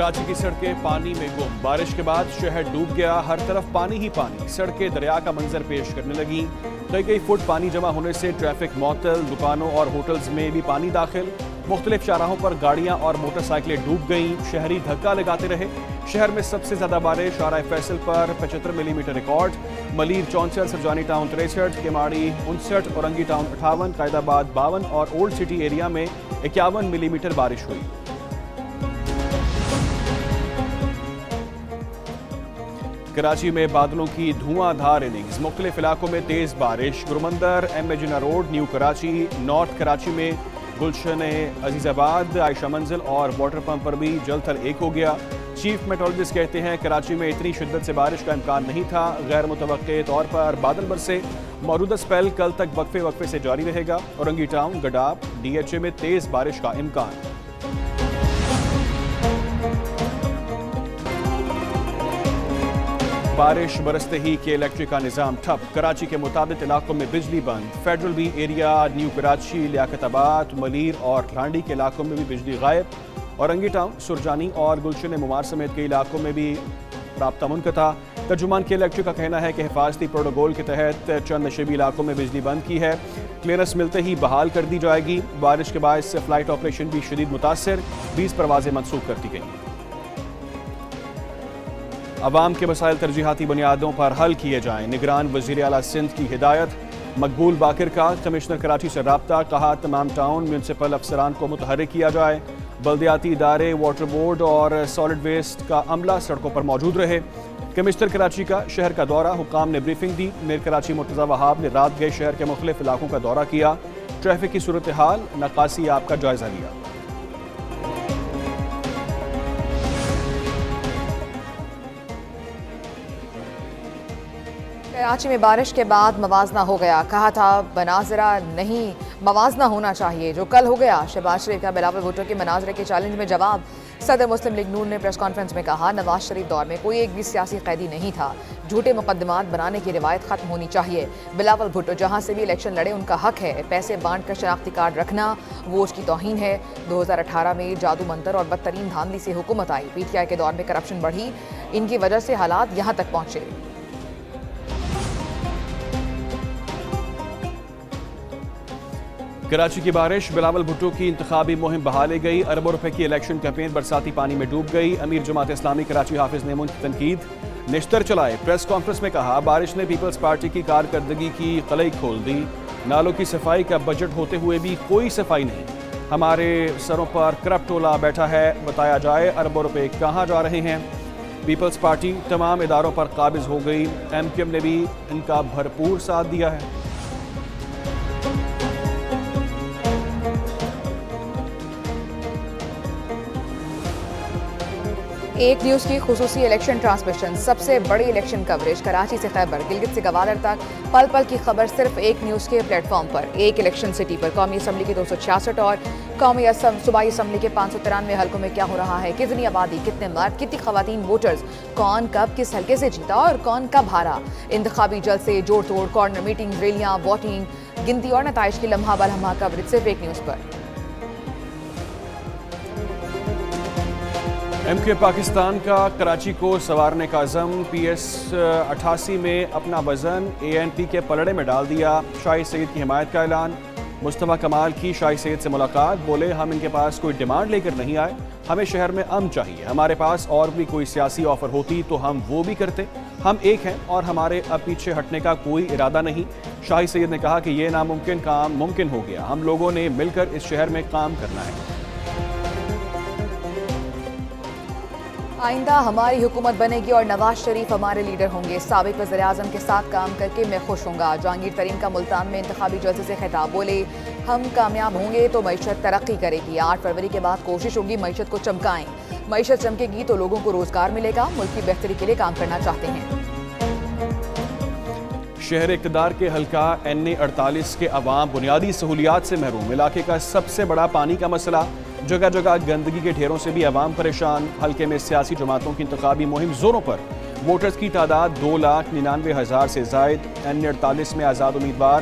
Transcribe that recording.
کراچی کی سڑکیں پانی میں گم، بارش کے بعد شہر ڈوب گیا، ہر طرف پانی ہی پانی، سڑکیں دریا کا منظر پیش کرنے لگیں، کئی فٹ پانی جمع ہونے سے ٹریفک معطل، دکانوں اور ہوٹلز میں بھی پانی داخل، مختلف چوراہوں پر گاڑیاں اور موٹر سائیکلیں ڈوب گئیں، شہری دھکا لگاتے رہے۔ شہر میں سب سے زیادہ بارش شارع فیصل پر 75 millimetre record, Malir 64، Surjani town 63، Keamari 59، Orangi town 58، قائد آباد 52 اور اولڈ سٹی ایریا میں 51 ملی میٹر بارش ہوئی۔ کراچی میں بادلوں کی دھواں دھار اننگز، مختلف علاقوں میں تیز بارش، Guru Mandir, M A Jinnah road, new Karachi, north Karachi میں گلشن عزیز آباد، عائشہ منزل اور واٹر پمپ پر بھی جل تھل ایک ہو گیا۔ چیف میٹرولوجسٹ کہتے ہیں کراچی میں اتنی شدت سے بارش کا امکان نہیں تھا، غیر متوقع طور پر بادل برسے، موجودہ سپیل کل تک وقفے سے جاری رہے گا۔ Orangi town, Gadap, D H A میں تیز بارش کا امکان۔ بارش برستے ہی کے الیکٹرک کا نظام ٹھپ، کراچی کے متعدد علاقوں میں بجلی بند، federal B area, new Karachi, Liaquatabad, Malir اور لانڈی کے علاقوں میں بھی بجلی غائب۔ اورنگی ٹاؤن، سرجانی اور گلشن ممار سمیت کئی علاقوں میں بھی رابطہ منقطع۔ ترجمان کے الیکٹرک کا کہنا ہے کہ حفاظتی پروٹوکول کے تحت چند نشیبی علاقوں میں بجلی بند کی ہے، کلیئرنس ملتے ہی بحال کر دی جائے گی۔ بارش کے باعث فلائٹ آپریشن بھی شدید متاثر، 20 پروازیں منسوخ کر دی گئیں۔ عوام کے مسائل ترجیحاتی بنیادوں پر حل کیے جائیں، نگران وزیر اعلیٰ سندھ کی ہدایت۔ مقبول باقر کا کمشنر کراچی سے رابطہ، کہا تمام ٹاؤن میونسپل افسران کو متحرک کیا جائے، بلدیاتی ادارے، واٹر بورڈ اور سالڈ ویسٹ کا عملہ سڑکوں پر موجود رہے۔ کمشنر کراچی کا شہر کا دورہ، حکام نے بریفنگ دی۔ میر کراچی مرتضی وہاب نے رات گئے شہر کے مختلف علاقوں کا دورہ کیا، ٹریفک کی صورتحال، نقاسی آپ کا جائزہ لیا۔ کراچی میں بارش کے بعد موازنہ ہو گیا، کہا تھا مناظرہ نہیں موازنہ ہونا چاہیے، جو کل ہو گیا۔ شہباز شریف کا بلاول بھٹو کے مناظرے کے چیلنج میں جواب، صدر مسلم لیگ نون نے پریس کانفرنس میں کہا نواز شریف دور میں کوئی ایک بھی سیاسی قیدی نہیں تھا، جھوٹے مقدمات بنانے کی روایت ختم ہونی چاہیے۔ بلاول بھٹو جہاں سے بھی الیکشن لڑے ان کا حق ہے، پیسے بانٹ کر شناختی کارڈ رکھنا ووٹ کی توہین ہے۔ 2018 میں جادو منتر اور بدترین دھاندلی سے حکومت آئی، پی ٹی آئی کے دور میں کرپشن بڑھی، ان کی وجہ سے حالات یہاں تک پہنچے۔ کراچی کی بارش، بلاول بھٹو کی انتخابی مہم بحالے گئی، اربوں روپے کی الیکشن کیمپین برساتی پانی میں ڈوب گئی۔ امیر جماعت اسلامی کراچی حافظ نیمون کی تنقید، نشتر چلائے، پریس کانفرنس میں کہا بارش نے پیپلز پارٹی کی کارکردگی کی قلعی کھول دی، نالوں کی صفائی کا بجٹ ہوتے ہوئے بھی کوئی صفائی نہیں، ہمارے سروں پر کرپٹ ٹولہ بیٹھا ہے، بتایا جائے اربوں روپے کہاں جا رہے ہیں۔ پیپلز پارٹی تمام اداروں پر قابض ہو گئی، ایم کیو ایم نے بھی ان کا بھرپور ساتھ دیا ہے۔ ایک نیوز کی خصوصی الیکشن ٹرانسمیشن، سب سے بڑی الیکشن کوریج، کراچی سے خیبر، گلگت سے گوادر تک، پل پل کی خبر صرف ایک نیوز کے پلیٹ فارم پر، ایک الیکشن سٹی پر۔ قومی اسمبلی کے 266 اور قومی صوبائی اسمبلی کے 593 حلقوں میں کیا ہو رہا ہے، کتنی آبادی، کتنے مرد، کتنی خواتین ووٹرز، کون کب کس حلقے سے جیتا اور کون کب ہارا، انتخابی جلسے، جوڑ توڑ، کارنر میٹنگ، ریلیاں، ووٹنگ، گنتی اور نتائج کی لمحہ بلمحہ کوریج صرف ایک نیوز پر۔ ایم کیو پاکستان کا کراچی کو سنوارنے کا عزم، پی ایس 88 میں اپنا وزن اے این پی کے پلڑے میں ڈال دیا، شاہد سعید کی حمایت کا اعلان۔ مصطفیٰ کمال کی شاہد سعید سے ملاقات، بولے ہم ان کے پاس کوئی ڈیمانڈ لے کر نہیں آئے، ہمیں شہر میں امن چاہیے، ہمارے پاس اور بھی کوئی سیاسی آفر ہوتی تو ہم وہ بھی کرتے، ہم ایک ہیں اور ہمارے اب پیچھے ہٹنے کا کوئی ارادہ نہیں۔ شاہد سعید نے کہا کہ یہ ناممکن کام ممکن ہو گیا، ہم لوگوں نے مل کر اس شہر میں کام کرنا ہے۔ آئندہ ہماری حکومت بنے گی اور نواز شریف ہمارے لیڈر ہوں گے، سابق وزیر اعظم کے ساتھ کام کر کے میں خوش ہوں گا۔ جہانگیر ترین کا ملتان میں انتخابی جلسے سے خطاب، بولے ہم کامیاب ہوں گے تو معیشت ترقی کرے گی، 8 فروری کے بعد کوشش ہوگی معیشت کو چمکائیں، معیشت چمکے گی تو لوگوں کو روزگار ملے گا، ملک کی بہتری کے لیے کام کرنا چاہتے ہیں۔ شہر اقتدار کے حلقہ این اے 48 کے عوام بنیادی سہولیات سے محروم، علاقے کا سب سے بڑا پانی کا مسئلہ، جگہ جگہ گندگی کے ڈھیروں سے بھی عوام پریشان، حلقے میں سیاسی جماعتوں کی انتخابی مہم زوروں پر، ووٹرز کی تعداد 2,99,000 سے زائد، این اے 48 میں آزاد امیدوار